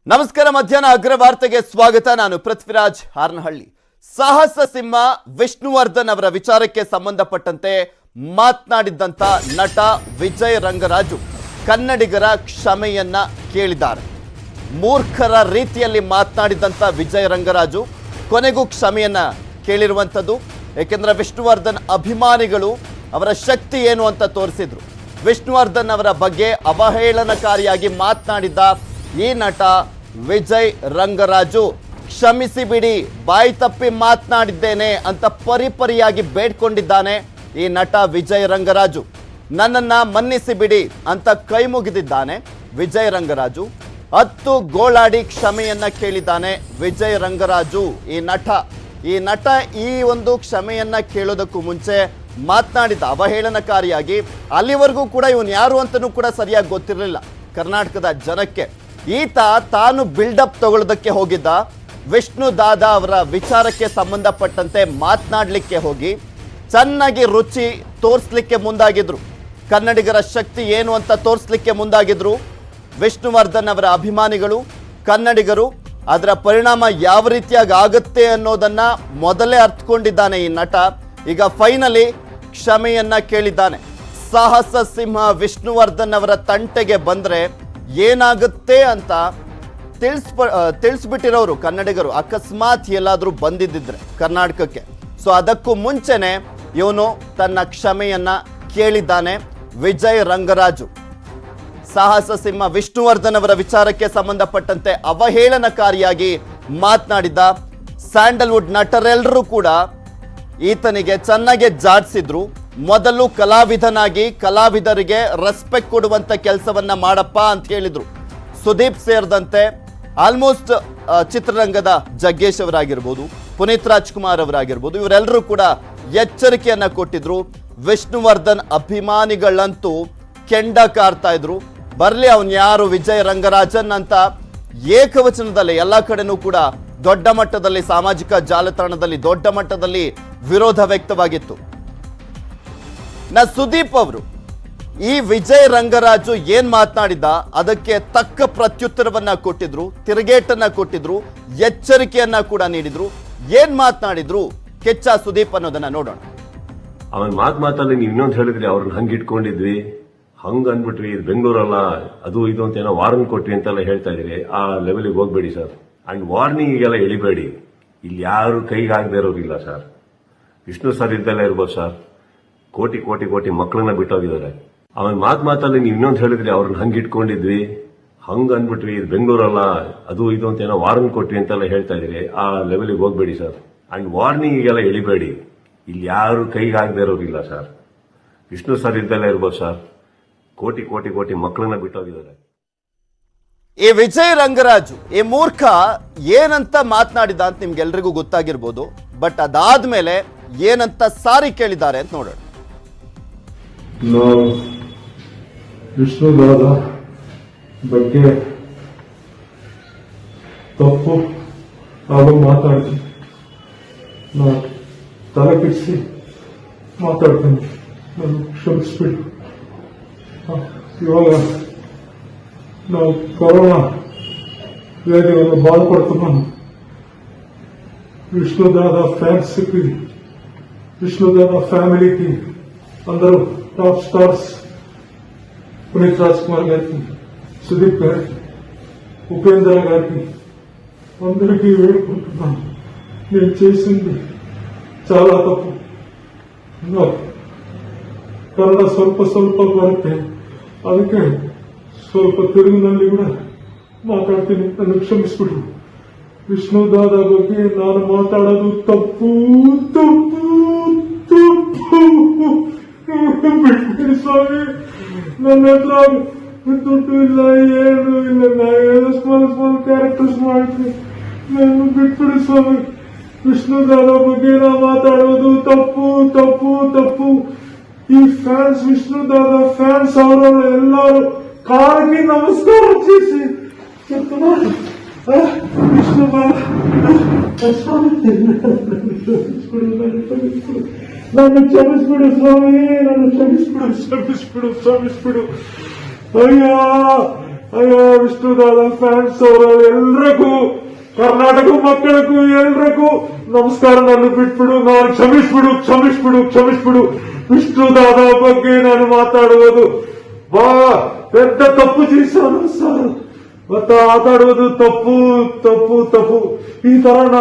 ನಮಸ್ಕಾರ. ಮಧ್ಯಾಹ್ನ ಅಗ್ರವಾರ್ತೆಗೆ ಸ್ವಾಗತ. ನಾನು ಪೃಥ್ವಿರಾಜ್ ಹಾರನಹಳ್ಳಿ. ಸಾಹಸ ಸಿಂಹ ವಿಷ್ಣುವರ್ಧನ್ ಅವರ ವಿಚಾರಕ್ಕೆ ಸಂಬಂಧಪಟ್ಟಂತೆ ಮಾತನಾಡಿದ್ದಂತ ನಟ ವಿಜಯ್ ರಂಗರಾಜು ಕನ್ನಡಿಗರ ಕ್ಷಮೆಯನ್ನ ಕೇಳಿದ್ದಾರೆ. ಮೂರ್ಖರ ರೀತಿಯಲ್ಲಿ ಮಾತನಾಡಿದಂತ ವಿಜಯ್ ರಂಗರಾಜು ಕೊನೆಗೂ ಕ್ಷಮೆಯನ್ನ ಕೇಳಿರುವಂಥದ್ದು. ಏಕೆಂದರೆ ವಿಷ್ಣುವರ್ಧನ್ ಅಭಿಮಾನಿಗಳು ಅವರ ಶಕ್ತಿ ಏನು ಅಂತ ತೋರಿಸಿದ್ರು. ವಿಷ್ಣುವರ್ಧನ್ ಅವರ ಬಗ್ಗೆ ಅವಹೇಳನಕಾರಿಯಾಗಿ ಮಾತನಾಡಿದ್ದ ಈ ನಟ ವಿಜಯ್ ರಂಗರಾಜು ಕ್ಷಮಿಸಿ ಬಿಡಿ, ಬಾಯಿ ತಪ್ಪಿ ಮಾತನಾಡಿದ್ದೇನೆ ಅಂತ ಪರಿಪರಿಯಾಗಿ ಬೇಡ್ಕೊಂಡಿದ್ದಾನೆ. ಈ ನಟ ವಿಜಯ್ ರಂಗರಾಜು ನನ್ನನ್ನ ಮನ್ನಿಸಿ ಬಿಡಿ ಅಂತ ಕೈ ಮುಗಿದಿದ್ದಾನೆ. ವಿಜಯ್ ರಂಗರಾಜು 10 ಗೋಳಾಡಿ ಕ್ಷಮೆಯನ್ನ ಕೇಳಿದ್ದಾನೆ. ವಿಜಯ್ ರಂಗರಾಜು ಈ ನಟ ಈ ಒಂದು ಕ್ಷಮೆಯನ್ನ ಕೇಳೋದಕ್ಕೂ ಮುಂಚೆ ಮಾತನಾಡಿದ ಅವಹೇಳನಕಾರಿಯಾಗಿ. ಅಲ್ಲಿವರೆಗೂ ಕೂಡ ಇವನು ಯಾರು ಅಂತನೂ ಕೂಡ ಸರಿಯಾಗಿ ಗೊತ್ತಿರಲಿಲ್ಲ ಕರ್ನಾಟಕದ ಜನಕ್ಕೆ. ಈತ ತಾನು ಬಿಲ್ಡಪ್ ತಗೊಳ್ಳೋದಕ್ಕೆ ಹೋಗಿದ್ದ. ವಿಷ್ಣು ದಾದಾ ಅವರ ವಿಚಾರಕ್ಕೆ ಸಂಬಂಧಪಟ್ಟಂತೆ ಮಾತನಾಡಲಿಕ್ಕೆ ಹೋಗಿ ಚೆನ್ನಾಗಿ ರುಚಿ ತೋರಿಸ್ಲಿಕ್ಕೆ ಮುಂದಾಗಿದ್ರು. ಕನ್ನಡಿಗರ ಶಕ್ತಿ ಏನು ಅಂತ ತೋರಿಸ್ಲಿಕ್ಕೆ ಮುಂದಾಗಿದ್ರು ವಿಷ್ಣುವರ್ಧನ್ ಅವರ ಅಭಿಮಾನಿಗಳು, ಕನ್ನಡಿಗರು. ಅದರ ಪರಿಣಾಮ ಯಾವ ರೀತಿಯಾಗಿ ಆಗುತ್ತೆ ಅನ್ನೋದನ್ನ ಮೊದಲೇ ಅರ್ಥಕೊಂಡಿದ್ದಾನೆ ಈ ನಟ. ಈಗ ಫೈನಲಿ ಕ್ಷಮೆಯನ್ನ ಕೇಳಿದ್ದಾನೆ. ಸಾಹಸ ಸಿಂಹ ವಿಷ್ಣುವರ್ಧನ್ ಅವರ ತಂಟೆಗೆ ಬಂದ್ರೆ ಏನಾಗುತ್ತೆ ಅಂತ ತಿಳಿಸ್ಬಿಟ್ಟಿರೋರು ಕನ್ನಡಿಗರು, ಅಕಸ್ಮಾತ್ ಎಲ್ಲಾದ್ರೂ ಬಂದಿದ್ದಿದ್ರೆ ಕರ್ನಾಟಕಕ್ಕೆ. ಸೊ ಅದಕ್ಕೂ ಮುಂಚೆನೆ ಇವನು ತನ್ನ ಕ್ಷಮೆಯನ್ನ ಕೇಳಿದ್ದಾನೆ. ವಿಜಯ್ ರಂಗರಾಜು ಸಾಹಸ ಸಿಂಹ ವಿಷ್ಣುವರ್ಧನ್ ಅವರ ವಿಚಾರಕ್ಕೆ ಸಂಬಂಧಪಟ್ಟಂತೆ ಅವಹೇಳನಕಾರಿಯಾಗಿ ಮಾತನಾಡಿದ್ದ. ಸ್ಯಾಂಡಲ್ವುಡ್ ನಟರೆಲ್ಲರೂ ಕೂಡ ಈತನಿಗೆ ಚೆನ್ನಾಗಿ ಜಾಡಿಸಿದ್ರು. ಮೊದಲು ಕಲಾವಿದನಾಗಿ ಕಲಾವಿದರಿಗೆ ರೆಸ್ಪೆಕ್ಟ್ ಕೊಡುವಂತ ಕೆಲಸವನ್ನ ಮಾಡಪ್ಪ ಅಂತ ಹೇಳಿದ್ರು. ಸುದೀಪ್ ಸೇರಿದಂತೆ ಆಲ್ಮೋಸ್ಟ್ ಚಿತ್ರರಂಗದ ಜಗ್ಗೇಶ್ ಅವರಾಗಿರ್ಬೋದು, ಪುನೀತ್ ರಾಜ್ಕುಮಾರ್ ಅವರಾಗಿರ್ಬೋದು, ಇವರೆಲ್ಲರೂ ಕೂಡ ಎಚ್ಚರಿಕೆಯನ್ನ ಕೊಟ್ಟಿದ್ರು. ವಿಷ್ಣುವರ್ಧನ್ ಅಭಿಮಾನಿಗಳಂತೂ ಕೆಂಡ ಕಾರ್ತಾ ಇದ್ರು. ಬರ್ಲಿ ಅವನ್ ಯಾರು ವಿಜಯ್ ರಂಗರಾಜನ್ ಅಂತ ಏಕವಚನದಲ್ಲಿ ಎಲ್ಲ ಕಡೆನೂ ಕೂಡ ದೊಡ್ಡ ಮಟ್ಟದಲ್ಲಿ ಸಾಮಾಜಿಕ ಜಾಲತಾಣದಲ್ಲಿ ದೊಡ್ಡ ಮಟ್ಟದಲ್ಲಿ ವಿರೋಧ ವ್ಯಕ್ತವಾಗಿತ್ತು. ಸುದೀಪ್ ಅವರು ಈ ವಿಜಯ್ ರಂಗರಾಜು ಏನ್ ಮಾತನಾಡಿದ್ದ ಅದಕ್ಕೆ ತಕ್ಕ ಪ್ರತ್ಯುತ್ತರವನ್ನ ಕೊಟ್ಟಿದ್ರು, ತಿರುಗೇಟನ್ನ ಕೊಟ್ಟಿದ್ರು, ಎಚ್ಚರಿಕೆಯನ್ನ ಕೂಡ ನೀಡಿದ್ರು. ಏನ್ ಮಾತನಾಡಿದ್ರು ಕೆಚ್ಚ ಸುದೀಪ್ ಅನ್ನೋದನ್ನ ನೋಡೋಣ. ಅವನ್ ಮಾತಲ್ಲಿ ನೀವು ಇನ್ನೊಂದು ಹೇಳಿದ್ರಿ, ಅವ್ರನ್ನ ಹಂಗ ಇಟ್ಕೊಂಡಿದ್ವಿ, ಹಂಗ ಅಂದ್ಬಿಟ್ರಿ, ಇದು ಬೆಂಗಳೂರಲ್ಲ ಅದು ಇದು ಅಂತ ಏನೋ ವಾರ್ನ್ ಕೊಟ್ರಿ ಅಂತೆಲ್ಲ ಹೇಳ್ತಾ ಇದ್ರಿ. ಆ ಲೆವೆಲ್ಗೆ ಹೋಗ್ಬೇಡಿ ಸರ್. ಅಂಡ್ ವಾರ್ನಿಂಗಿಗೆಲ್ಲ ಎಳಿಬೇಡಿ. ಇಲ್ಲಿ ಯಾರು ಕೈಗಾಗದೇ ಇರೋದಿಲ್ಲ ಸರ್. ವಿಷ್ಣು ಸರ್ ಇದ್ದಲ್ಲೇ ಇರ್ಬೋದು ಸರ್. ಕೋಟಿ ಕೋಟಿ ಕೋಟಿ ಮಕ್ಕಳನ್ನ ಬಿಟ್ಟೋಗಿದ್ದಾರೆ. ಅವನ್ ಮಾತಲ್ಲಿ ನೀವು ಇನ್ನೊಂದು ಹೇಳಿದ್ರಿ, ಅವ್ರನ್ನ ಹಂಗ ಇಟ್ಕೊಂಡಿದ್ವಿ, ಹಂಗ ಅಂದ್ಬಿಟ್ರಿ, ಇದು ಬೆಂಗಳೂರಲ್ಲ ಅದು ಇದು ಅಂತ ಏನೋ ವಾರ್ನ್ ಕೊಟ್ರಿ ಅಂತೆಲ್ಲ ಹೇಳ್ತಾ ಇದ್ರಿ. ಆ ಲೆವೆಲ್ಗೆ ಹೋಗ್ಬೇಡಿ ಸರ್. ಅಂಡ್ ವಾರ್ನಿಂಗಿಗೆಲ್ಲ ಎಳಿಬೇಡಿ. ಇಲ್ಲಿ ಯಾರು ಕೈಗಾಗದೇ ಇರೋದಿಲ್ಲ ಸರ್. ವಿಷ್ಣು ಸರ್ ಇದ್ದಲ್ಲೇ ಇರ್ಬೋದು ಸರ್. ಕೋಟಿ ಕೋಟಿ ಕೋಟಿ ಮಕ್ಕಳನ್ನ ಬಿಟ್ಟೋಗಿದ್ದಾರೆ. ಈ ವಿಜಯ್ ರಂಗರಾಜು ಈ ಮೂರ್ಖ ಏನಂತ ಮಾತನಾಡಿದ ಅಂತ ನಿಮ್ಗೆಲ್ರಿಗೂ ಗೊತ್ತಾಗಿರ್ಬೋದು. ಬಟ್ ಅದಾದ್ಮೇಲೆ ಏನಂತ ಸಾರಿ ಕೇಳಿದ್ದಾರೆ ಅಂತ ನೋಡೋಣ. ನಾವು ವಿಷ್ಣುದಾದ ಬಗ್ಗೆ ತಪ್ಪು ಹಾಗೂ ಮಾತಾಡ್ತೀನಿ. ನಾನು ತಲೆ ಕೆಡಿಸಿ ಮಾತಾಡ್ತೀನಿ, ನಾನು ಕ್ಷಮಿಸ್ಬಿಡಿ. ಇವಾಗ ನಾವು ಕೊರೋನಾ ವ್ಯಾಧಿಯನ್ನು ಬಾಧಪಡ್తున్నాను. విష్ణుదాద ఫ్యాన్స్కి, విష్ణుదాద ఫ్యామిలీకి, అందరూ టాప్ స్టార్స్ పునీత్ రాజ్కుమార్ గారికి, సుదీప్ గారికి, ఉపేంద్ర గారికి అందరికీ వేడుకుంటున్నాను. నేను చేసింది చాలా తప్పు. ಕನ್ನಡ ಸ್ವಲ್ಪ ಬರುತ್ತೆ, ಅದಕ್ಕೆ ಸ್ವಲ್ಪ ತೆಲುಗಿನಲ್ಲಿ ಕೂಡ ಮಾತಾಡ್ತೀನಿ, ನನ್ನ ಕ್ಷಮಿಸ್ಬಿಡು. ವಿಷ್ಣುದಾದ ಬಗ್ಗೆ ನಾನು ಮಾತಾಡೋದು ತಪ್ಪು ತಪ್ಪು ತಪ್ಪು. ಬಿಟ್ಬಿಡಿ ಸ್ವಾಮಿ, ನನ್ನ ಹತ್ರ ದುಡ್ಡು ಇಲ್ಲ, ಏನು ಇಲ್ಲ, ನಾನು ಸ್ಮಾಲ್ ಕ್ಯಾರೆಕ್ಟರ್ಸ್ ಮಾಡ್ತೀನಿ, ನಾನು ಬಿಟ್ಬಿಡಿ ಸ್ವಾಮಿ. ವಿಷ್ಣುದಾದ ಬಗ್ಗೆ ನಾ ಮಾತಾಡೋದು ತಪ್ಪು ತಪ್ಪು ತಪ್ಪು. ಈ ಫ್ಯಾನ್ಸ್, ವಿಷ್ಣುದಾದ ಫ್ಯಾನ್ಸ್ ಅವರವರು ಎಲ್ಲರೂ ಕಾಲಿಗೆ ನಮಸ್ಕಾರ చేసి నన్ను క్షమిస్పిడు స్వామి, నన్ను క్షమిస్పిడు. అయ్యా ಅಯ್ಯೋ ವಿಷ್ಣುದಾದ ಫ್ಯಾನ್ಸ್ ಅವರ ಎಲ್ರಿಗೂ, ಕರ್ನಾಟಕ ಮಕ್ಕಳಿಗೂ ಎಲ್ರಿಗೂ ನಮಸ್ಕಾರ. ನಾನು ಬಿಟ್ಬಿಡು, ನಾನು ಕ್ಷಮಿಸ್ಬಿಡು. ವಿಷ್ಣುದಾದ ಬಗ್ಗೆ ನಾನು ಮಾತಾಡುವುದು ಪೆದ್ದ ತಪ್ಪು చేశాను ಸರ್. ಮಾತಾಡುವುದು ತಪ್ಪು. ಈ ತರ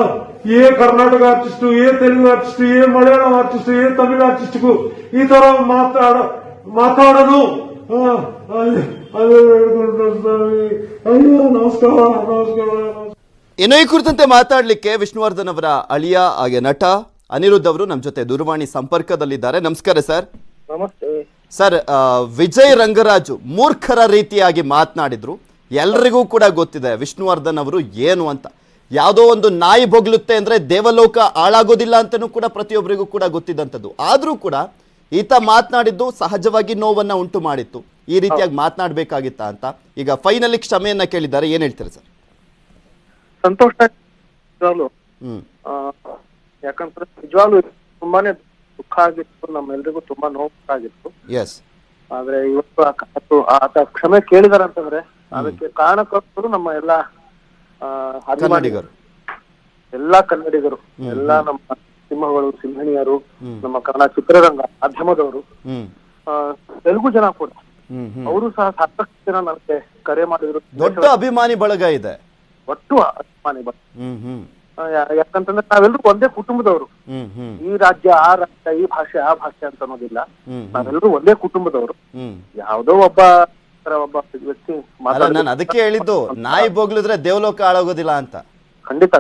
ఏ కర్ణాటక ఆర్టిస్టు, ఏ తెలుగు ఆర్టిస్టు, ఏ మలయాళం ఆర్టిస్టు, ఏ తమిళ ఆర్టిస్టుకు ఈ ತರ మాట్లాడను. ಅಯ್ಯೋ ನಮಸ್ಕಾರ. ಇನ್ನು ಈ ಕುರಿತಂತೆ ಮಾತಾಡ್ಲಿಕ್ಕೆ ವಿಷ್ಣುವರ್ಧನ್ ಅವರ ಅಳಿಯ ಹಾಗೆ ನಟ ಅನಿರುದ್ಧ್ ಅವರು ನಮ್ಮ ಜೊತೆ ದೂರವಾಣಿ ಸಂಪರ್ಕದಲ್ಲಿದ್ದಾರೆ. ನಮಸ್ಕಾರ ಸರ್. ನಮಸ್ತೆ ಸರ್, ವಿಜಯ್ ರಂಗರಾಜು ಮೂರ್ಖರ ರೀತಿಯಾಗಿ ಮಾತನಾಡಿದ್ರು. ಎಲ್ರಿಗೂ ಕೂಡ ಗೊತ್ತಿದೆ ವಿಷ್ಣುವರ್ಧನ್ ಅವರು ಏನು ಅಂತ. ಯಾವುದೋ ಒಂದು ನಾಯಿ ಬೊಗಳುತ್ತೆ ಅಂದ್ರೆ ದೇವಲೋಕ ಹಾಳಾಗೋದಿಲ್ಲ ಅಂತನೂ ಕೂಡ ಪ್ರತಿಯೊಬ್ಬರಿಗೂ ಕೂಡ ಗೊತ್ತಿದ್ದಂಥದ್ದು. ಆದ್ರೂ ಕೂಡ ಈತ ಮಾತನಾಡಿದ್ದು ಸಹಜವಾಗಿ ನೋವನ್ನ ಉಂಟು ಮಾಡಿತ್ತು. ಈ ರೀತಿಯಾಗಿ ಮಾತನಾಡಬೇಕಾಗಿತ್ತ ಅಂತ ಈಗ ಫೈನಲಿ ಕ್ಷಮೆಯನ್ನ ಕೇಳಿದ್ದಾರೆ. ಏನ್ ಹೇಳ್ತೀರಾ ಸರ್? ಸಂತೋಷ. ಯಾಕಂದ್ರೆ ನಿಜವಾಗ್ಲೂ ತುಂಬಾನೇ ದುಃಖ ಆಗಿತ್ತು, ನಮ್ಮೆಲ್ರಿಗೂ ತುಂಬಾ ನೋವು ಆಗಿತ್ತು. ಎಸ್. ಆದ್ರೆ ಇವತ್ತು ಆತ ಕ್ಷಮೆ ಕೇಳಿದಾರೆ ಅಂತಂದ್ರೆ ಅದಕ್ಕೆ ಕಾರಣಕರ್ತರು ನಮ್ಮ ಎಲ್ಲಾ ಕನ್ನಡಿಗರು, ಎಲ್ಲಾ ಕನ್ನಡಿಗರು, ಎಲ್ಲಾ ನಮ್ಮ ಸಿಂಹಗಳು, ಸಿಂಹಣಿಯರು, ನಮ್ಮ ಕನ್ನಡ ಚಿತ್ರರಂಗ ಮಾಧ್ಯಮದವರು, ತೆಲುಗು ಜನ ಕೂಡ ಅವರು ಸಹ ಸಾಕಷ್ಟು ಜನ ನನಗೆ ಕರೆ ಮಾಡಿದ್ರು. ದೊಡ್ಡ ಅಭಿಮಾನಿ ಬಳಗ ಇದೆ, ಒಟ್ಟು ಅಭಿಮಾನಿ ಬಳಗ. ಯಾಕಂತಂದ್ರೆ ನಾವೆಲ್ಲರೂ ಒಂದೇ ಕುಟುಂಬದವರು. ಈ ರಾಜ್ಯ ಆ ರಾಜ್ಯ, ಈ ಭಾಷೆ ಆ ಭಾಷೆ ಅಂತ ಅನ್ನೋದಿಲ್ಲ. ನಾವೆಲ್ಲರೂ ಒಂದೇ ಕುಟುಂಬದವರು. ಯಾವುದೋ ಒಬ್ಬ ವ್ಯಕ್ತಿ ನಾನು ಅದಕ್ಕೆ ಹೇಳಿದ್ದು ನಾಯಿ ಬೋಗ್ಲಿದ್ರೆ ದೇವಲೋಕ ಹಾಳಾಗೋದಿಲ್ಲ ಅಂತ. ಖಂಡಿತ.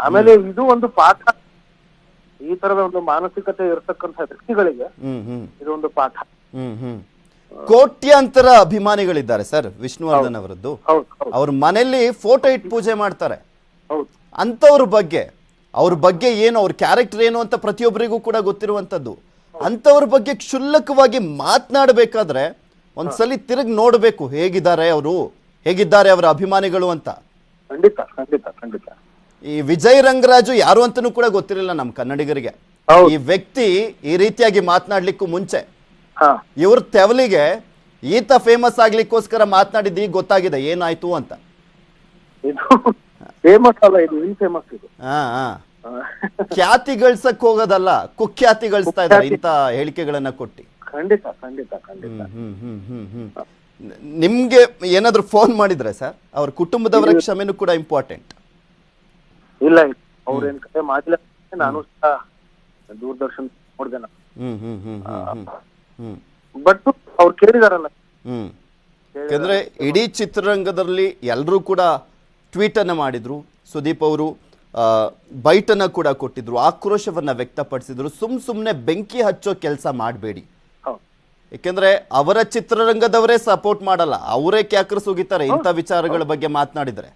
ಆಮೇಲೆ ಇದು ಒಂದು ಪಾಠ. ಈ ತರದ ಒಂದು ಮಾನಸಿಕತೆ ಇರತಕ್ಕಂತ ವ್ಯಕ್ತಿಗಳಿಗೆ ಇದು ಒಂದು ಪಾಠ. ಕೋಟ್ಯಾಂತರ ಅಭಿಮಾನಿಗಳಿದ್ದಾರೆ ಸರ್ ವಿಷ್ಣುವರ್ಧನ್ ಅವರದ್ದು. ಅವ್ರ ಮನೆಯಲ್ಲಿ ಫೋಟೋ ಇಟ್ಟು ಪೂಜೆ ಮಾಡ್ತಾರೆ. ಅಂತವ್ರ ಬಗ್ಗೆ ಏನು, ಅವ್ರ ಕ್ಯಾರೆಕ್ಟರ್ ಏನು ಅಂತ ಪ್ರತಿಯೊಬ್ಬರಿಗೂ ಕೂಡ ಗೊತ್ತಿರುವಂತದ್ದು. ಅಂತವ್ರ ಬಗ್ಗೆ ಕ್ಷುಲ್ಲಕವಾಗಿ ಮಾತನಾಡಬೇಕಾದ್ರೆ ಒಂದ್ಸಲಿ ತಿರುಗಿ ನೋಡ್ಬೇಕು, ಹೇಗಿದ್ದಾರೆ ಅವರ ಅಭಿಮಾನಿಗಳು ಅಂತ. ಖಂಡಿತ. ಈ ವಿಜಯ್ ರಂಗರಾಜು ಯಾರು ಅಂತನೂ ಕೂಡ ಗೊತ್ತಿರಲಿಲ್ಲ ನಮ್ಮ ಕನ್ನಡಿಗರಿಗೆ. ಈ ವ್ಯಕ್ತಿ ಈ ರೀತಿಯಾಗಿ ಮಾತನಾಡ್ಲಿಕ್ಕೂ ಮುಂಚೆ ಇವ್ರ ತೆವಲಿಗೆ ಈತ ಫೇಮಸ್ ಆಗ್ಲಿಕ್ಕೋಸ್ಕರ ಮಾತನಾಡಿದ್ದು ಈಗ ಗೊತ್ತಾಗಿದೆ ಏನಾಯ್ತು ಅಂತ. ಖ್ಯಾತಿ ಗಳಿಸಕ್ ಹೋಗೋದಲ್ಲ, ಕುಖ್ಯಾತಿ ಗಳಿಸ್ತಾ ಇದ್ದಾರೆ ಇಂತ ಹೇಳಿಕೆಗಳನ್ನ ಕೊಟ್ಟಿ. ಖಂಡಿತ. ನಿಮ್ಗೆ ಏನಾದ್ರು ಫೋನ್ ಮಾಡಿದ್ರೆ ಸರ್, ಅವ್ರ ಕುಟುಂಬದವರ ಕ್ಷಮೆನೂ ಕೂಡ ಇಂಪಾರ್ಟೆಂಟ್. ಇಲ್ಲ, ಅವ್ರೇನ್ ಕತೆ ಮಾಡಿಲ್ಲ. ನಾನು ಸಹ ದೂರದರ್ಶನ ನೋಡ್ದೆ. ಬಟ್ ಅವ್ರು ಕೇಳಿದಾರಲ್ಲ. ಯಾಕಂದ್ರೆ ಇಡೀ ಚಿತ್ರರಂಗದಲ್ಲಿ ಎಲ್ಲರೂ ಕೂಡ ಟ್ವೀಟ್ ಅನ್ನ ಮಾಡಿದ್ರು. ಸುದೀಪ್ ಅವರು ಬೈಟ್ ಅನ್ನ ಕೂಡ ಕೊಟ್ಟಿದ್ರು, ಆಕ್ರೋಶವನ್ನ ವ್ಯಕ್ತಪಡಿಸಿದ್ರು. ಸುಮ್ನೆ ಬೆಂಕಿ ಹಚ್ಚೋ ಕೆಲಸ ಮಾಡಬೇಡಿ. ಯಾಕೆಂದ್ರೆ ಅವರ ಚಿತ್ರರಂಗದವರೇ ಸಪೋರ್ಟ್ ಮಾಡಲ್ಲ, ಅವರೇ ಕ್ಯಾಕ್ರ ಸುಗಿತಾರೆ ಇಂಥ ವಿಚಾರಗಳ ಬಗ್ಗೆ ಮಾತನಾಡಿದ್ರೆ.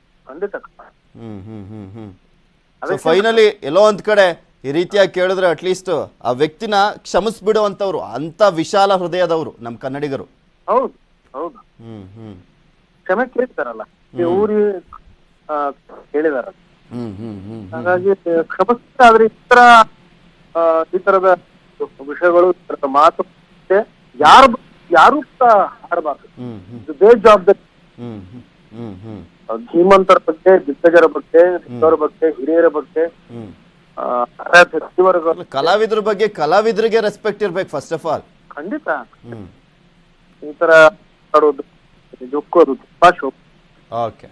ಫೈನಲಿ ಎಲ್ಲೋ ಒಂದ್ ಕಡೆ ಈ ರೀತಿಯಾಗಿ ಕೇಳಿದ್ರೆ ಅಟ್ಲೀಸ್ಟ್ ಆ ವ್ಯಕ್ತಿನ ಕ್ಷಮಿಸ್ಬಿಡುವಂತವ್ರು, ಅಂತ ವಿಶಾಲ ಹೃದಯದವರು ನಮ್ಮ ಕನ್ನಡಿಗರು. ಹೌದು. ಕ್ಷಮೆ ಕೇಳ್ತಾರಲ್ಲ, ಊರಿ ಹೇಳಿದಾರ. ಹಾಗಾಗಿ ಕ್ಷಮಿಸ್ತಾರೆ. ಆದ್ರೆ ಈ ತರದ ವಿಷಯಗಳು, ಈ ತರದ ಮಾತು ಯಾರು ಆಡಬಾರ್ದು. ಇದು ಬೇಜವಾಬ್ದಾರಿ. ಧೀಮಂತರ ಬಗ್ಗೆ, ದಿಗ್ಗಜರ ಬಗ್ಗೆ, ಹಿರಿಯರ ಬಗ್ಗೆ, ಕಲಾವಿದ್ರ ಬಗ್ಗೆ ಕಲಾವಿದರಿಗೆ ರೆಸ್ಪೆಕ್ಟ್ ಇರ್ಬೇಕು ಫಸ್ಟ್ ಆಫ್ ಆಲ್. ಖಂಡಿತ. ಈ ತರ ಆಡೋದು ದುಃಖೋದು ತುಂಬಾ ಶೋಕ. Okay,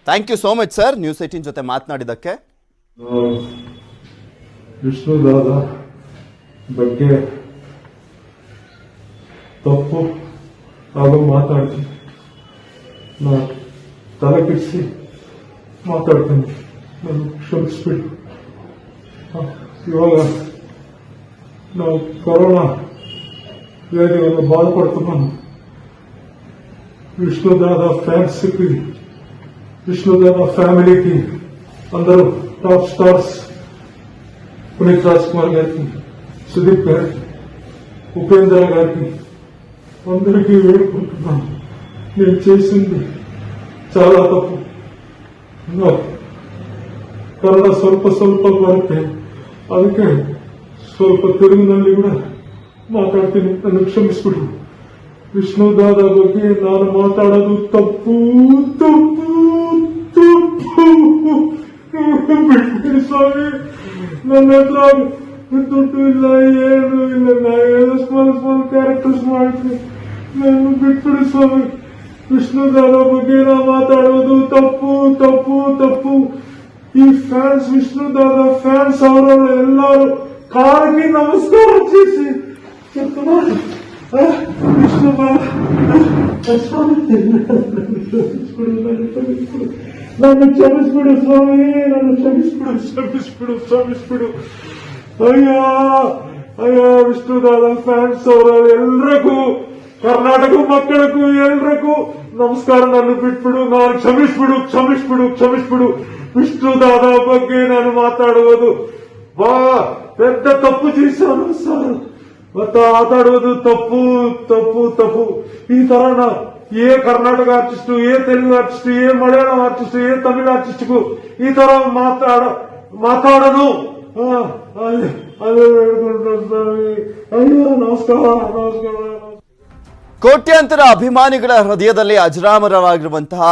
thank you so much sir News 18 ಜೊತೆ ಮಾತನಾಡಿದ್ದಕ್ಕೆ. ವಿಷ್ಣುದಾದ ಬಗ್ಗೆ ತಪ್ಪು ಆಗ ಮಾತಾಡ್ತೀನಿ, ನಾನು ತಲೆ ಕೆಡಿಸಿ ಮಾತಾಡ್ತೀನಿ, ನಾನು ಕ್ಷಮಿಸ್ಬಿಟ್ಟು. ಇವಾಗ ನಾವು ಕರೋನಾ వ్యాధివల్ల బాధపడుతున్నాను. విష్ణుదాద ఫ్యాన్స్కి, విష్ణుదాద ఫ్యామిలీకి, అందరూ టాప్ స్టార్స్ పునీత్ రాజ్ కుమార్ గారికి, సుదీప్ గారికి, ఉపేంద్ర గారికి అందరికీ వేడుకుంటున్నాను. నేను చేసింది చాలా తప్పు. ಕನ್ನಡ ಸ್ವಲ್ಪ ಬರುತ್ತೆ, ಅದಕ್ಕೆ ಸ್ವಲ್ಪ ತೆಲುಗಿನಲ್ಲಿ ಕೂಡ ಮಾತಾಡ್ತೀನಿ, ನನ್ನ ಕ್ಷಮಿಸ್ಬಿಡು. ವಿಷ್ಣುದಾದ ಬಗ್ಗೆ ನಾನು ಮಾತಾಡೋದು ತಪ್ಪು ತಪ್ಪು ತಪ್ಪು. ಬಿಟ್ಬಿಡಿ ಸ್ವಾಮಿ, ನನ್ನ ಹತ್ರ ದುಡ್ಡು ಇಲ್ಲ, ಏನು ಇಲ್ಲ, ನಾನು ಸ್ಮಾಲ್ ಕ್ಯಾರೆಕ್ಟರ್ಸ್ ಮಾಡ್ತೀನಿ. ನಾನು ಬಿಟ್ಬಿಡಿ ಸ್ವಾಮಿ. ವಿಷ್ಣುದಾದ ಬಗ್ಗೆ ನಾವು ಮಾತಾಡೋದು ತಪ್ಪು ತಪ್ಪು ತಪ್ಪು. ಈ ಫ್ಯಾನ್ಸ್, ವಿಷ್ಣುದಾದ ಫ್ಯಾನ್ಸ್ ಅವರವರು ಎಲ್ಲರೂ ಕಾಲಿಗೆ ನಮಸ್ಕಾರ చేసి ವಿಷ್ಣು ನಾನು ಕ್ಷಮಿಸ್ಬಿಡು ಸ್ವಾಮಿ, ನಾನು ಕ್ಷಮಿಸ್ಬಿಡು. ಅಯ್ಯ ವಿಷ್ಣುದಾದ ಫ್ಯಾನ್ಸ್ ಅವರ ಎಲ್ರಿಗೂ, ಕರ್ನಾಟಕ ಮಕ್ಕಳಿಗೂ ಎಲ್ರಿಗೂ ನಮಸ್ಕಾರ. ನಾನು ಬಿಟ್ಬಿಡು, ನಾನು ಕ್ಷಮಿಸ್ಬಿಡು. ವಿಷ್ಣುದಾದ ಬಗ್ಗೆ ನಾನು ಮಾತಾಡುವುದು పెద్ద తప్పు చేశాను సార్. మాట్లాಡುವುದು ತಪ್ಪು ತಪ್ಪು ತಪ್ಪು. ಈ ತರ ఏ కర్ణాటక ఆర్టిస్ట్, ఏ తెలుగు ఆర్టిస్ట్, ఏ మలయాళం ఆర్టిస్ట్, ఏ తమిళ ఆర్టిస్ట్కు ఈ ತರ మాట్లాడను. అదే అయ్యో నమస్ಕಾರ. ಕೋಟ್ಯಾಂತರ ಅಭಿಮಾನಿಗಳ ಹೃದಯದಲ್ಲಿ ಅಜರಾಮರವಾಗಿರುವಂತಹ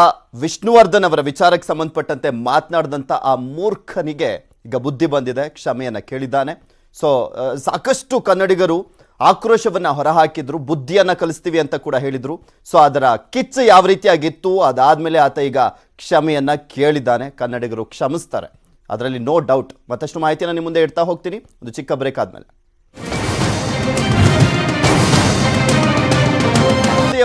ವಿಷ್ಣುವರ್ಧನ್ ಅವರ ವಿಚಾರಕ್ಕೆ ಸಂಬಂಧಪಟ್ಟಂತೆ ಮಾತನಾಡಿದಂಥ ಆ ಮೂರ್ಖನಿಗೆ ಈಗ ಬುದ್ಧಿ ಬಂದಿದೆ, ಕ್ಷಮೆಯನ್ನ ಕೇಳಿದ್ದಾನೆ. ಸೊ ಸಾಕಷ್ಟು ಕನ್ನಡಿಗರು ಆಕ್ರೋಶವನ್ನ ಹೊರಹಾಕಿದ್ರು, ಬುದ್ಧಿಯನ್ನ ಕಲಿಸ್ತೀವಿ ಅಂತ ಕೂಡ ಹೇಳಿದ್ರು. ಸೊ ಅದರ ಕಿಚ್ಚು ಯಾವ ರೀತಿಯಾಗಿತ್ತು, ಅದಾದ್ಮೇಲೆ ಆತ ಈಗ ಕ್ಷಮೆಯನ್ನ ಕೇಳಿದ್ದಾನೆ. ಕನ್ನಡಿಗರು ಕ್ಷಮಿಸ್ತಾರೆ, ಅದರಲ್ಲಿ ನೋ ಡೌಟ್. ಮತ್ತಷ್ಟು ಮಾಹಿತಿಯನ್ನು ನಿಮ್ಮ ಮುಂದೆ ಇಡ್ತಾ ಹೋಗ್ತೀನಿ, ಒಂದು ಚಿಕ್ಕ ಬ್ರೇಕ್ ಆದ್ಮೇಲೆ.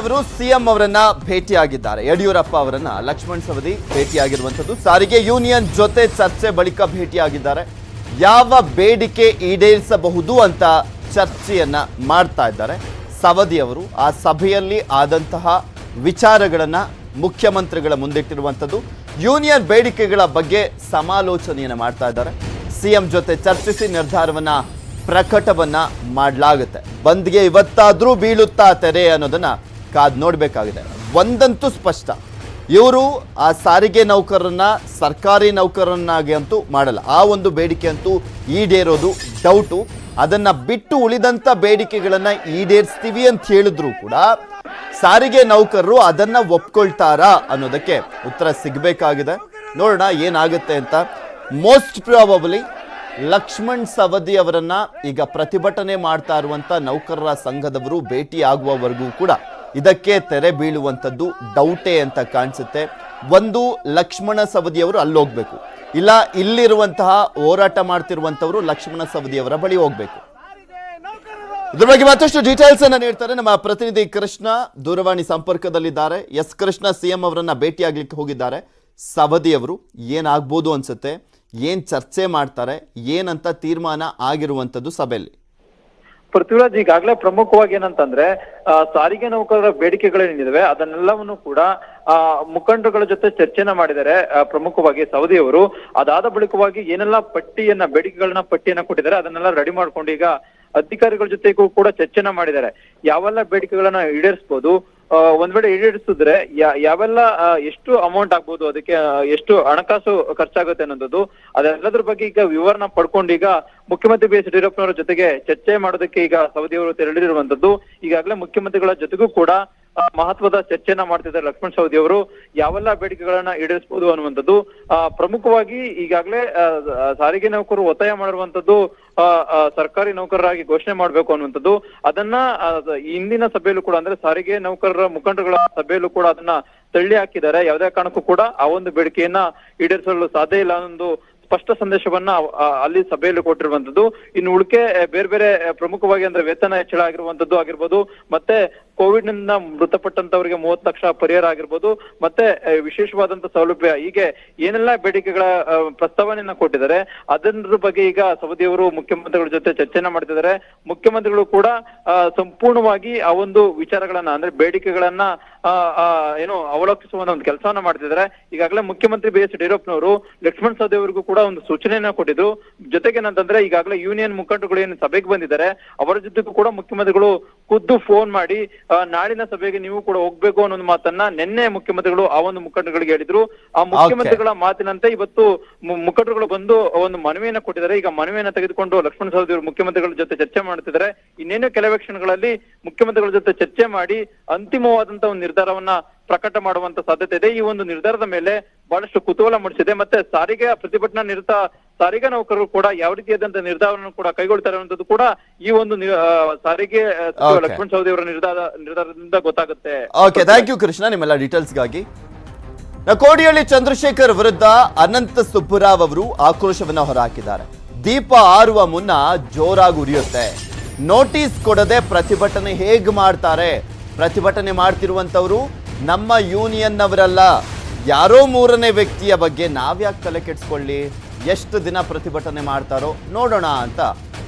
ಅವರು ಸಿಎಂ ಅವರನ್ನ ಭೇಟಿಯಾಗಿದ್ದಾರೆ. ಯಡಿಯೂರಪ್ಪ ಅವರನ್ನ ಲಕ್ಷ್ಮಣ್ ಸವದಿ ಭೇಟಿಯಾಗಿರುವಂಥದ್ದು. ಸಾರಿಗೆ ಯೂನಿಯನ್ ಜೊತೆ ಚರ್ಚೆ ಬಳಿಕ ಭೇಟಿಯಾಗಿದ್ದಾರೆ. ಯಾವ ಬೇಡಿಕೆ ಈಡೇರಿಸಬಹುದು ಅಂತ ಚರ್ಚೆಯನ್ನ ಮಾಡ್ತಾ ಇದ್ದಾರೆ ಸವದಿ ಅವರು. ಆ ಸಭೆಯಲ್ಲಿ ಆದಂತಹ ವಿಚಾರಗಳನ್ನ ಮುಖ್ಯಮಂತ್ರಿಗಳ ಮುಂದಿಟ್ಟಿರುವಂಥದ್ದು. ಯೂನಿಯನ್ ಬೇಡಿಕೆಗಳ ಬಗ್ಗೆ ಸಮಾಲೋಚನೆಯನ್ನ ಮಾಡ್ತಾ ಇದ್ದಾರೆ. ಸಿಎಂ ಜೊತೆ ಚರ್ಚಿಸಿ ನಿರ್ಧಾರವನ್ನ ಪ್ರಕಟವನ್ನ ಮಾಡಲಾಗುತ್ತೆ. ಬಂದ್ಗೆ ಇವತ್ತಾದ್ರೂ ಬೀಳುತ್ತಾ ತೆರೆ ಅನ್ನೋದನ್ನ ಕಾದ್ ನೋಡ್ಬೇಕಾಗಿದೆ. ಒಂದಂತೂ ಸ್ಪಷ್ಟ, ಇವರು ಆ ಸಾರಿಗೆ ನೌಕರರನ್ನ ಸರ್ಕಾರಿ ನೌಕರರನ್ನಾಗಿ ಅಂತೂ ಮಾಡಲ್ಲ. ಆ ಒಂದು ಬೇಡಿಕೆ ಅಂತೂ ಈಡೇರೋದು ಡೌಟು. ಅದನ್ನ ಬಿಟ್ಟು ಉಳಿದಂತ ಬೇಡಿಕೆಗಳನ್ನ ಈಡೇರಿಸ್ತೀವಿ ಅಂತ ಹೇಳಿದ್ರು ಕೂಡ ಸಾರಿಗೆ ನೌಕರರು ಅದನ್ನ ಒಪ್ಕೊಳ್ತಾರಾ ಅನ್ನೋದಕ್ಕೆ ಉತ್ತರ ಸಿಗಬೇಕಾಗಿದೆ. ನೋಡೋಣ ಏನಾಗುತ್ತೆ ಅಂತ. ಮೋಸ್ಟ್ ಪ್ರಾಬಬಲಿ ಲಕ್ಷ್ಮಣ್ ಸವದಿ ಅವರನ್ನ ಈಗ ಪ್ರತಿಭಟನೆ ಮಾಡ್ತಾ ಇರುವಂತ ನೌಕರರ ಸಂಘದವರು ಭೇಟಿ ಆಗುವವರೆಗೂ ಕೂಡ ಇದಕ್ಕೆ ತೆರೆ ಬೀಳುವಂಥದ್ದು ಡೌಟೇ ಅಂತ ಕಾಣಿಸುತ್ತೆ. ಒಂದು, ಲಕ್ಷ್ಮಣ ಸವದಿ ಅವರು ಅಲ್ಲಿ ಹೋಗ್ಬೇಕು, ಇಲ್ಲ ಇಲ್ಲಿರುವಂತಹ ಹೋರಾಟ ಮಾಡ್ತಿರುವಂತವರು ಲಕ್ಷ್ಮಣ ಸವದಿ ಅವರ ಬಳಿ ಹೋಗ್ಬೇಕು. ಇದ್ರ ಬಗ್ಗೆ ಮತ್ತಷ್ಟು ಡೀಟೇಲ್ಸ್ ಅನ್ನ ನೀಡ್ತಾರೆ ನಮ್ಮ ಪ್ರತಿನಿಧಿ ಕೃಷ್ಣ, ದೂರವಾಣಿ ಸಂಪರ್ಕದಲ್ಲಿದ್ದಾರೆ. ಎಸ್ ಕೃಷ್ಣ, ಸಿಎಂ ಅವರನ್ನ ಭೇಟಿಯಾಗ್ಲಿಕ್ಕೆ ಹೋಗಿದ್ದಾರೆ ಸವದಿ ಅವರು. ಏನಾಗ್ಬೋದು ಅನ್ಸುತ್ತೆ, ಏನ್ ಚರ್ಚೆ ಮಾಡ್ತಾರೆ, ಏನಂತ ತೀರ್ಮಾನ ಆಗಿರುವಂತದ್ದು ಸಭೆಯಲ್ಲಿ? ಪೃಥ್ವಿರಾಜ್, ಈಗಾಗಲೇ ಪ್ರಮುಖವಾಗಿ ಏನಂತಂದ್ರೆ ಸಾರಿಗೆ ನೌಕರರ ಬೇಡಿಕೆಗಳೇನಿದಾವೆ ಅದನ್ನೆಲ್ಲವನ್ನು ಕೂಡ ಮುಖಂಡರುಗಳ ಜೊತೆ ಚರ್ಚೆನ ಮಾಡಿದ್ದಾರೆ ಪ್ರಮುಖವಾಗಿ ಸವದಿ ಅವರು. ಅದಾದ ಬಳಿಕವಾಗಿ ಏನೆಲ್ಲ ಬೇಡಿಕೆಗಳನ್ನ ಪಟ್ಟಿಯನ್ನ ಕೊಟ್ಟಿದ್ದಾರೆ ಅದನ್ನೆಲ್ಲ ರೆಡಿ ಮಾಡ್ಕೊಂಡು ಈಗ ಅಧಿಕಾರಿಗಳ ಜೊತೆಗೂ ಕೂಡ ಚರ್ಚೆನ ಮಾಡಿದ್ದಾರೆ. ಯಾವೆಲ್ಲ ಬೇಡಿಕೆಗಳನ್ನ ಈಡೇರಿಸಬಹುದು, ಒಂದ್ ವೇಳೆ ಈಡೇರಿಸಿದ್ರೆ ಯಾವೆಲ್ಲ ಎಷ್ಟು ಅಮೌಂಟ್ ಆಗ್ಬೋದು, ಅದಕ್ಕೆ ಎಷ್ಟು ಹಣಕಾಸು ಖರ್ಚಾಗುತ್ತೆ ಅನ್ನೋದು, ಅದೆಲ್ಲದ್ರ ಬಗ್ಗೆ ಈಗ ವಿವರಣ ಪಡ್ಕೊಂಡು ಈಗ ಮುಖ್ಯಮಂತ್ರಿ ಬಿ ಎಸ್ ಯಡಿಯೂರಪ್ಪನವರ ಜೊತೆಗೆ ಚರ್ಚೆ ಮಾಡೋದಕ್ಕೆ ಈಗ ಸವದಿ ಅವರು ತೆರಳಿರುವಂತದ್ದು. ಈಗಾಗಲೇ ಮುಖ್ಯಮಂತ್ರಿಗಳ ಜೊತೆಗೂ ಕೂಡ ಮಹತ್ವದ ಚರ್ಚೆಯನ್ನ ಮಾಡ್ತಿದ್ದಾರೆ ಲಕ್ಷ್ಮಣ್ ಸವದಿ ಅವರು. ಯಾವೆಲ್ಲ ಬೇಡಿಕೆಗಳನ್ನ ಈಡೇರಿಸಬಹುದು ಅನ್ನುವಂಥದ್ದು ಪ್ರಮುಖವಾಗಿ ಈಗಾಗಲೇ ಸಾರಿಗೆ ನೌಕರರು ಒತ್ತಾಯ ಮಾಡಿರುವಂತದ್ದು ಸರ್ಕಾರಿ ನೌಕರರಾಗಿ ಘೋಷಣೆ ಮಾಡ್ಬೇಕು ಅನ್ನುವಂಥದ್ದು. ಅದನ್ನ ಇಂದಿನ ಸಭೆಯಲ್ಲೂ ಕೂಡ, ಅಂದ್ರೆ ಸಾರಿಗೆ ನೌಕರರ ಮುಖಂಡರುಗಳ ಸಭೆಯಲ್ಲೂ ಕೂಡ ಅದನ್ನ ತಳ್ಳಿ ಹಾಕಿದ್ದಾರೆ. ಯಾವುದೇ ಕಾರಣಕ್ಕೂ ಕೂಡ ಆ ಒಂದು ಬೇಡಿಕೆಯನ್ನ ಈಡೇರಿಸಲು ಸಾಧ್ಯ ಇಲ್ಲ ಅನ್ನೊಂದು ಸ್ಪಷ್ಟ ಸಂದೇಶವನ್ನ ಅಲ್ಲಿ ಸಭೆಯಲ್ಲಿ ಕೊಟ್ಟಿರುವಂತದ್ದು. ಇನ್ನು ಉಳಿಕೆ ಬೇರೆ ಬೇರೆ ಪ್ರಮುಖವಾಗಿ ಅಂದ್ರೆ ವೇತನ ಹೆಚ್ಚಳ ಆಗಿರುವಂತದ್ದು ಆಗಿರ್ಬೋದು, ಮತ್ತೆ ಕೋವಿಡ್ ನಿಂದ ಮೃತಪಟ್ಟಂತವರಿಗೆ 30 ಲಕ್ಷ ಪರಿಹಾರ ಆಗಿರ್ಬೋದು, ಮತ್ತೆ ವಿಶೇಷವಾದಂತ ಸೌಲಭ್ಯ, ಹೀಗೆ ಏನೆಲ್ಲ ಬೇಡಿಕೆಗಳ ಪ್ರಸ್ತಾವನೆಯನ್ನ ಕೊಟ್ಟಿದ್ದಾರೆ ಅದರ ಬಗ್ಗೆ ಈಗ ಸವದಿ ಅವರು ಮುಖ್ಯಮಂತ್ರಿಗಳ ಜೊತೆ ಚರ್ಚೆನ ಮಾಡ್ತಿದ್ದಾರೆ. ಮುಖ್ಯಮಂತ್ರಿಗಳು ಕೂಡ ಸಂಪೂರ್ಣವಾಗಿ ಆ ಒಂದು ವಿಚಾರಗಳನ್ನ ಅಂದ್ರೆ ಬೇಡಿಕೆಗಳನ್ನ ಅವಲೋಕಿಸುವ ಒಂದು ಕೆಲಸವನ್ನ ಮಾಡ್ತಿದ್ದಾರೆ. ಈಗಾಗಲೇ ಮುಖ್ಯಮಂತ್ರಿ ಬಿ ಎಸ್ ಯಡಿಯೂರಪ್ಪನವರು ಲಕ್ಷ್ಮಣ್ ಸವದಿ ಅವರಿಗೂ ಕೂಡ ಒಂದು ಸೂಚನೆಯನ್ನ ಕೊಟ್ಟಿದ್ರು. ಜೊತೆಗೆ ಏನಂತಂದ್ರೆ ಈಗಾಗಲೇ ಯೂನಿಯನ್ ಮುಖಂಡರುಗಳು ಏನು ಸಭೆಗೆ ಬಂದಿದ್ದಾರೆ ಅವರ ಜೊತೆಗೂ ಕೂಡ ಮುಖ್ಯಮಂತ್ರಿಗಳು ಖುದ್ದು ಫೋನ್ ಮಾಡಿ ನಾಳಿನ ಸಭೆಗೆ ನೀವು ಕೂಡ ಹೋಗ್ಬೇಕು ಅನ್ನೋ ಒಂದು ಮಾತನ್ನ ನಿನ್ನೆ ಮುಖ್ಯಮಂತ್ರಿಗಳು ಆ ಒಂದು ಮುಖಂಡರುಗಳಿಗೆ ಹೇಳಿದ್ರು. ಆ ಮುಖ್ಯಮಂತ್ರಿಗಳ ಮಾತಿನಂತೆ ಇವತ್ತು ಮುಖಂಡರುಗಳು ಬಂದು ಒಂದು ಮನವಿಯನ್ನ ಕೊಟ್ಟಿದ್ದಾರೆ. ಈಗ ಮನವಿಯನ್ನ ತೆಗೆದುಕೊಂಡು ಲಕ್ಷ್ಮಣ ಸವದಿ ಅವರು ಮುಖ್ಯಮಂತ್ರಿಗಳ ಜೊತೆ ಚರ್ಚೆ ಮಾಡ್ತಿದ್ದಾರೆ. ಇನ್ನೇನು ಕೆಲವೇ ಕ್ಷಣಗಳಲ್ಲಿ ಮುಖ್ಯಮಂತ್ರಿಗಳ ಜೊತೆ ಚರ್ಚೆ ಮಾಡಿ ಅಂತಿಮವಾದಂತ ಒಂದು ನಿರ್ಧಾರವನ್ನ ಪ್ರಕಟ ಮಾಡುವಂತ ಸಾಧ್ಯತೆ ಇದೆ. ಈ ಒಂದು ನಿರ್ಧಾರದ ಮೇಲೆ ಬಹಳಷ್ಟು ಕುತೂಹಲ ಮೂಡಿಸಿದೆ. ಮತ್ತೆ ಸಾರಿಗೆ ಪ್ರತಿಭಟನಾ ನಿರತ ಸಾರಿಗೆ ನೌಕರರು ಕೂಡ ಯಾವ ರೀತಿಯಾದಂತಹ ನಿರ್ಧಾರವನ್ನು ಕೂಡ ಕೈಗೊಳ್ತಾರೆ ಅನ್ನೋದು ಕೂಡ ಈ ಒಂದು ಸಾರಿಗೆ ಲಕ್ಷ್ಮಣ ಸವದಿ ಅವರ ನಿರ್ಧಾರದಿಂದ ಗೊತ್ತಾಗುತ್ತೆ. ಓಕೆ, ಥ್ಯಾಂಕ್ ಯು ಕೃಷ್ಣ ನಿಮ್ಮೆಲ್ಲ ಡೀಟೇಲ್ಸ್ಗಾಗಿ. ಕೋಡಿಹಳ್ಳಿ ಚಂದ್ರಶೇಖರ್ ವಿರುದ್ಧ ಅನಂತ ಸುಬ್ಬರಾವ್ ಅವರು ಆಕ್ರೋಶವನ್ನ ಹೊರಹಾಕಿದ್ದಾರೆ. ದೀಪ ಆರುವ ಮುನ್ನ ಜೋರಾಗಿ ಉರಿಯುತ್ತೆ. ನೋಟಿಸ್ ಕೊಡದೆ ಪ್ರತಿಭಟನೆ ಹೇಗೆ ಮಾಡ್ತಾರೆ? ಪ್ರತಿಭಟನೆ ಮಾಡ್ತಿರುವಂತವರು ನಮ್ಮ ಯೂನಿಯನ್ನವರಲ್ಲ, ಯಾರೋ ಮೂರನೇ ವ್ಯಕ್ತಿಯ ಬಗ್ಗೆ ನಾವ್ಯಾಕೆ ತಲೆ ಕೆಡಿಸ್ಕೊಳ್ಳಿ, ಎಷ್ಟು ದಿನ ಪ್ರತಿಭಟನೆ ಮಾಡ್ತಾರೋ ನೋಡೋಣ ಅಂತ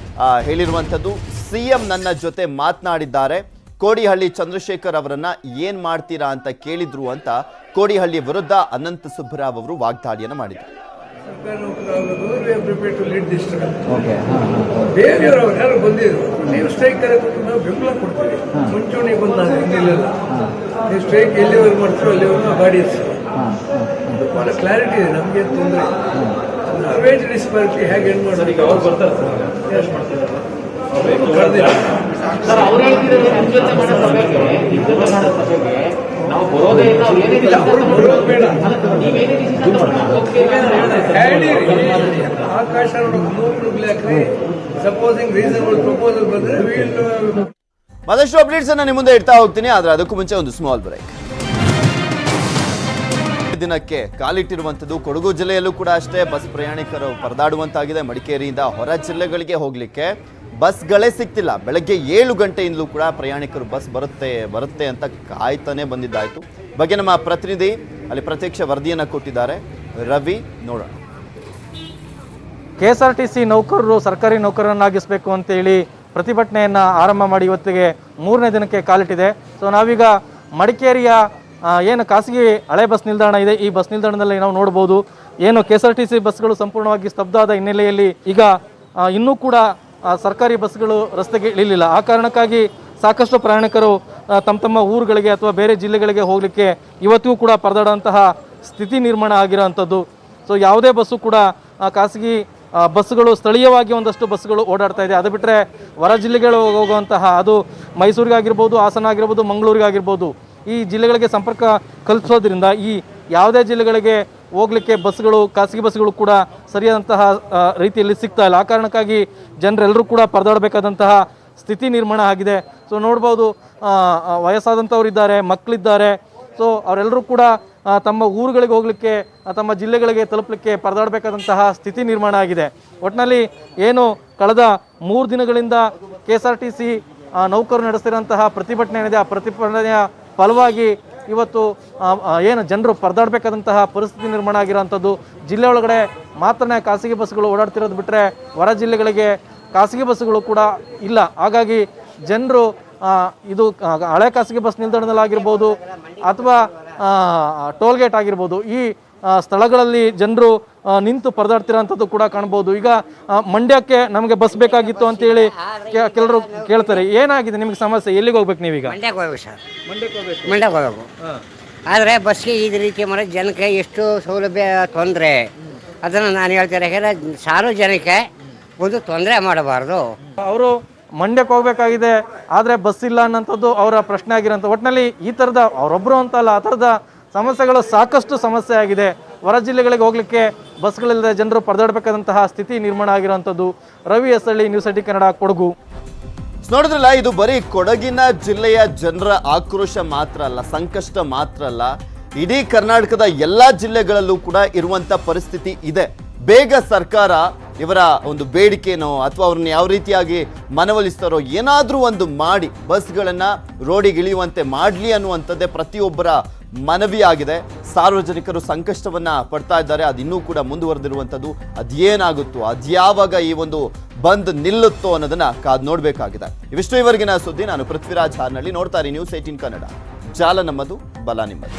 ಹೇಳಿರುವಂಥದ್ದು. ಸಿಎಂ ನನ್ನ ಜೊತೆ ಮಾತನಾಡಿದ್ದಾರೆ. ಕೋಡಿಹಳ್ಳಿ ಚಂದ್ರಶೇಖರ್ ಅವರನ್ನ ಏನ್ ಮಾಡ್ತೀರಾ ಅಂತ ಕೇಳಿದ್ರು ಅಂತ ಕೋಡಿಹಳ್ಳಿ ವಿರುದ್ಧ ಅನಂತ ಸುಬ್ಬರಾವ್ ಅವರು ವಾಗ್ದಾಳಿಯನ್ನು ಮಾಡಿದ್ದಾರೆ. ಬೇರೆಯವರು ಯಾರು ಬಂದಿದ್ರು, ನೀವು ಸ್ಟ್ರೈಕ್ ಕರೆದು ನಾವು ಬೆಂಬಲ ಕೊಡ್ತೀವಿ. ಮುಂಚೂಣಿ ಬಂದ ಹಿಂದಿಲ್ಲ, ನೀವು ಸ್ಟ್ರೈಕ್ ಎಲ್ಲಿವರೆಗೂ ಮಾಡ್ತೀರೋ ಅಲ್ಲಿವರೆಗೂ ನಾವು ಗಾಡಿ ಬಹಳ ಕ್ಲಾರಿಟಿ ಇದೆ. ನಮಗೆ ತೊಂದರೆ ವೇಜ್ ಡಿಸ್ಪಾರಿಟಿ ಹೇಗೆ ಹೆಣ್ಣು ಮಾಡೋದು. ಈಗ ಅವ್ರು ಬರ್ತಾರೆ ಆಕಾಶ ಸಪೋಸಿಂಗ್ ರೀಸನಬಲ್ ಪ್ರಪೋಸಲ್ ಬಂದ್ರೆ ಮತ್ತಷ್ಟು ಅಪ್ಡೇಟ್ಸ್ ಅನ್ನ ನಿಮ್ಮ ಮುಂದೆ ಇಡ್ತಾ ಹೋಗ್ತೀನಿ. ಆದ್ರೆ ಅದಕ್ಕೂ ಮುಂಚೆ ಒಂದು ಸ್ಮಾಲ್ ಬ್ರೇಕ್. ದಿನಕ್ಕೆ ಕಾಲಿಟ್ಟಿರುವಂತದ್ದು ಕೊಡಗು ಜಿಲ್ಲೆಯಲ್ಲೂ ಕೂಡ ಅಷ್ಟೇ. ಬಸ್ ಪ್ರಯಾಣಿಕರು ಪರದಾಡುವಂತಾಗಿದೆ. ಮಡಿಕೇರಿಯಿಂದ ಹೊರ ಜಿಲ್ಲೆಗಳಿಗೆ ಹೋಗ್ಲಿಕ್ಕೆ ಬಸ್ಗಳೇ ಸಿಗ್ತಿಲ್ಲ. ಬೆಳಗ್ಗೆ 7 ಗಂಟೆಯಿಂದಲೂ ಕೂಡ ಪ್ರಯಾಣಿಕರು ಬಸ್ ಬರುತ್ತೆ ಅಂತ ಕಾಯ್ತಾನೆ ಬಂದಿದ್ದಾಯ್ತು. ಬಗ್ಗೆ ನಮ್ಮ ಪ್ರತಿನಿಧಿ ಅಲ್ಲಿ ಪ್ರತ್ಯಕ್ಷ ವರದಿಯನ್ನ ಕೊಟ್ಟಿದ್ದಾರೆ. ರವಿ, ನೋಡೋಣ. KSRTC ನೌಕರರು ಸರ್ಕಾರಿ ನೌಕರರನ್ನಾಗಿಸಬೇಕು ಅಂತೇಳಿ ಪ್ರತಿಭಟನೆಯನ್ನು ಆರಂಭ ಮಾಡಿ ಇವತ್ತಿಗೆ 3ನೇ ದಿನಕ್ಕೆ ಕಾಲಿಟ್ಟಿದೆ. ಸೊ ನಾವೀಗ ಮಡಿಕೇರಿಯ ಏನು ಖಾಸಗಿ ಹಳೆ ಬಸ್ ನಿಲ್ದಾಣ ಇದೆ, ಈ ಬಸ್ ನಿಲ್ದಾಣದಲ್ಲಿ ನಾವು ನೋಡ್ಬೋದು ಏನು KSRTC ಬಸ್ಗಳು ಸಂಪೂರ್ಣವಾಗಿ ಸ್ತಬ್ಧ ಆದ ಹಿನ್ನೆಲೆಯಲ್ಲಿ ಈಗ ಇನ್ನೂ ಕೂಡ ಸರ್ಕಾರಿ ಬಸ್ಗಳು ರಸ್ತೆಗೆ ಇಳಿಲಿಲ್ಲ. ಆ ಕಾರಣಕ್ಕಾಗಿ ಸಾಕಷ್ಟು ಪ್ರಯಾಣಿಕರು ತಮ್ಮ ಊರುಗಳಿಗೆ ಅಥವಾ ಬೇರೆ ಜಿಲ್ಲೆಗಳಿಗೆ ಹೋಗಲಿಕ್ಕೆ ಇವತ್ತಿಗೂ ಕೂಡ ಪರದಾಡುವಂತಹ ಸ್ಥಿತಿ ನಿರ್ಮಾಣ ಆಗಿರೋವಂಥದ್ದು. ಸೊ ಯಾವುದೇ ಬಸ್ಸು ಕೂಡ ಖಾಸಗಿ ಬಸ್ಸುಗಳು ಸ್ಥಳೀಯವಾಗಿ ಒಂದಷ್ಟು ಬಸ್ಸುಗಳು ಓಡಾಡ್ತಾ ಇದೆ. ಅದು ಬಿಟ್ಟರೆ ಹೊರ ಜಿಲ್ಲೆಗಳು ಹೋಗುವಂತಹ ಅದು ಮೈಸೂರಿಗಾಗಿರ್ಬೋದು, ಹಾಸನ ಆಗಿರ್ಬೋದು, ಮಂಗಳೂರಿಗಾಗಿರ್ಬೋದು, ಈ ಜಿಲ್ಲೆಗಳಿಗೆ ಸಂಪರ್ಕ ಕಲ್ಪಿಸೋದ್ರಿಂದ ಈ ಯಾವುದೇ ಜಿಲ್ಲೆಗಳಿಗೆ ಹೋಗ್ಲಿಕ್ಕೆ ಬಸ್ಗಳು ಖಾಸಗಿ ಬಸ್ಗಳು ಕೂಡ ಸರಿಯಾದಂತಹ ರೀತಿಯಲ್ಲಿ ಸಿಗ್ತಾ ಇಲ್ಲ. ಆ ಕಾರಣಕ್ಕಾಗಿ ಜನರೆಲ್ಲರೂ ಕೂಡ ಪರದಾಡಬೇಕಾದಂತಹ ಸ್ಥಿತಿ ನಿರ್ಮಾಣ ಆಗಿದೆ. ಸೊ ನೋಡ್ಬೋದು ವಯಸ್ಸಾದಂಥವ್ರು ಇದ್ದಾರೆ, ಮಕ್ಕಳಿದ್ದಾರೆ. ಸೊ ಅವರೆಲ್ಲರೂ ಕೂಡ ತಮ್ಮ ಊರುಗಳಿಗೆ ಹೋಗಲಿಕ್ಕೆ ತಮ್ಮ ಜಿಲ್ಲೆಗಳಿಗೆ ತಲುಪಲಿಕ್ಕೆ ಪರದಾಡಬೇಕಾದಂತಹ ಸ್ಥಿತಿ ನಿರ್ಮಾಣ ಆಗಿದೆ. ಒಟ್ಟಿನಲ್ಲಿ ಏನು ಕಳೆದ 3 ದಿನಗಳಿಂದ KSRTC ನೌಕರರು ನಡೆಸ್ತಿರೋಂತಹ ಪ್ರತಿಭಟನೆ ಏನಿದೆ, ಆ ಪ್ರತಿಭಟನೆಯ ಫಲವಾಗಿ ಇವತ್ತು ಏನು ಜನರು ಪರದಾಡಬೇಕಾದಂತಹ ಪರಿಸ್ಥಿತಿ ನಿರ್ಮಾಣ ಆಗಿರೋಂಥದ್ದು. ಜಿಲ್ಲೆ ಒಳಗಡೆ ಮಾತ್ರ ಖಾಸಗಿ ಬಸ್ಗಳು ಓಡಾಡ್ತಿರೋದು ಬಿಟ್ಟರೆ ಹೊರ ಜಿಲ್ಲೆಗಳಿಗೆ ಖಾಸಗಿ ಬಸ್ಸುಗಳು ಕೂಡ ಇಲ್ಲ. ಹಾಗಾಗಿ ಜನರು ಇದು ಹಳೆ ಖಾಸಗಿ ಬಸ್ ನಿಲ್ದಾಣದಲ್ಲಾಗಿರ್ಬೋದು ಅಥವಾ ಟೋಲ್ಗೇಟ್ ಆಗಿರ್ಬೋದು, ಈ ಸ್ಥಳಗಳಲ್ಲಿ ಜನರು ನಿಂತು ಪರದಾಡ್ತಿರೋಂಥದ್ದು ಕೂಡ ಕಾಣ್ಬೋದು. ಈಗ ಮಂಡ್ಯಕ್ಕೆ ನಮಗೆ ಬಸ್ ಬೇಕಾಗಿತ್ತು ಅಂತೇಳಿ ಕೆಲವರು ಕೇಳ್ತಾರೆ. ಏನಾಗಿದೆ ನಿಮಗೆ ಸಮಸ್ಯೆ? ಎಲ್ಲಿಗೆ ಹೋಗ್ಬೇಕು ನೀವೀಗ? ಮಂಡ್ಯಕ್ಕೆ ಹೋಗ್ಬೇಕು ಸರ್, ಮಂಡ್ಯಕ್ಕೆ ಹೋಗ್ಬೇಕು. ಆದರೆ ಬಸ್ಗೆ ಈ ರೀತಿ ಮಾಡೋ ಜನಕ್ಕೆ ಎಷ್ಟು ಸೌಲಭ್ಯ ತೊಂದರೆ, ಅದನ್ನು ನಾನು ಹೇಳ್ತಾರೆ. ಯಾಕಂದರೆ ಸಾರ್ವಜನಿಕ ಒಂದು ತೊಂದರೆ ಮಾಡಬಾರ್ದು. ಅವರು ಮಂಡ್ಯಕ್ಕೆ ಹೋಗ್ಬೇಕಾಗಿದೆ, ಆದರೆ ಬಸ್ ಇಲ್ಲ ಅನ್ನೋಂಥದ್ದು ಅವರ ಪ್ರಶ್ನೆ ಆಗಿರೋಂಥ. ಒಟ್ಟಿನಲ್ಲಿ ಈ ಥರದ ಅವರೊಬ್ಬರು ಅಂತಲ್ಲ, ಆ ಥರದ ಸಮಸ್ಯೆಗಳು ಸಾಕಷ್ಟು ಸಮಸ್ಯೆ ಆಗಿದೆ. ಹೊರ ಜಿಲ್ಲೆಗಳಿಗೆ ಹೋಗ್ಲಿಕ್ಕೆ ಬಸ್ಗಳಿಲ್ಲದೆ ಜನರು ಪರದಾಡಬೇಕಾದಂತಹ ಸ್ಥಿತಿ ನಿರ್ಮಾಣ ಆಗಿರೋಂಥದ್ದು. ರವಿ ಎಸ್ ಹಳ್ಳಿ, ನ್ಯೂಸ್ 18 ಕನ್ನಡ, ಕೊಡಗು. ನೋಡಿದ್ರಲ್ಲ, ಇದು ಬರೀ ಕೊಡಗಿನ ಜಿಲ್ಲೆಯ ಜನರ ಆಕ್ರೋಶ ಮಾತ್ರ ಅಲ್ಲ, ಸಂಕಷ್ಟ ಮಾತ್ರ ಅಲ್ಲ, ಇಡೀ ಕರ್ನಾಟಕದ ಎಲ್ಲಾ ಜಿಲ್ಲೆಗಳಲ್ಲೂ ಕೂಡ ಇರುವಂತ ಪರಿಸ್ಥಿತಿ ಇದೆ. ಬೇಗ ಸರ್ಕಾರ ಇವರ ಒಂದು ಬೇಡಿಕೆನೋ ಅಥವಾ ಅವ್ರನ್ನ ಯಾವ ರೀತಿಯಾಗಿ ಮನವೊಲಿಸ್ತಾರೋ ಏನಾದರೂ ಒಂದು ಮಾಡಿ ಬಸ್ಗಳನ್ನ ರೋಡಿಗೆ ಇಳಿಯುವಂತೆ ಮಾಡಲಿ ಅನ್ನುವಂಥದ್ದೇ ಪ್ರತಿಯೊಬ್ಬರ ಮನವಿ ಆಗಿದೆ. ಸಾರ್ವಜನಿಕರು ಸಂಕಷ್ಟವನ್ನ ಪಡ್ತಾ ಇದ್ದಾರೆ. ಅದಿನ್ನೂ ಕೂಡ ಮುಂದುವರೆದಿರುವಂಥದ್ದು. ಅದೇನಾಗುತ್ತೋ, ಅದ್ಯಾವಾಗ ಈ ಒಂದು ಬಂದ್ ನಿಲ್ಲುತ್ತೋ ಅನ್ನೋದನ್ನ ಕಾದು ನೋಡಬೇಕಾಗಿದೆ. ಇವಿಷ್ಟು ಇವರೆಗಿನ ಸುದ್ದಿ. ನಾನು ಪೃಥ್ವಿರಾಜ್ ಹಾರ್ನಳ್ಳಿ. ನೋಡ್ತಾ ಇರಿ ನ್ಯೂಸ್ 18 ಕನ್ನಡ. ಜಾಲ ನಮ್ಮದು, ಬಲ ನಿಮ್ಮದು.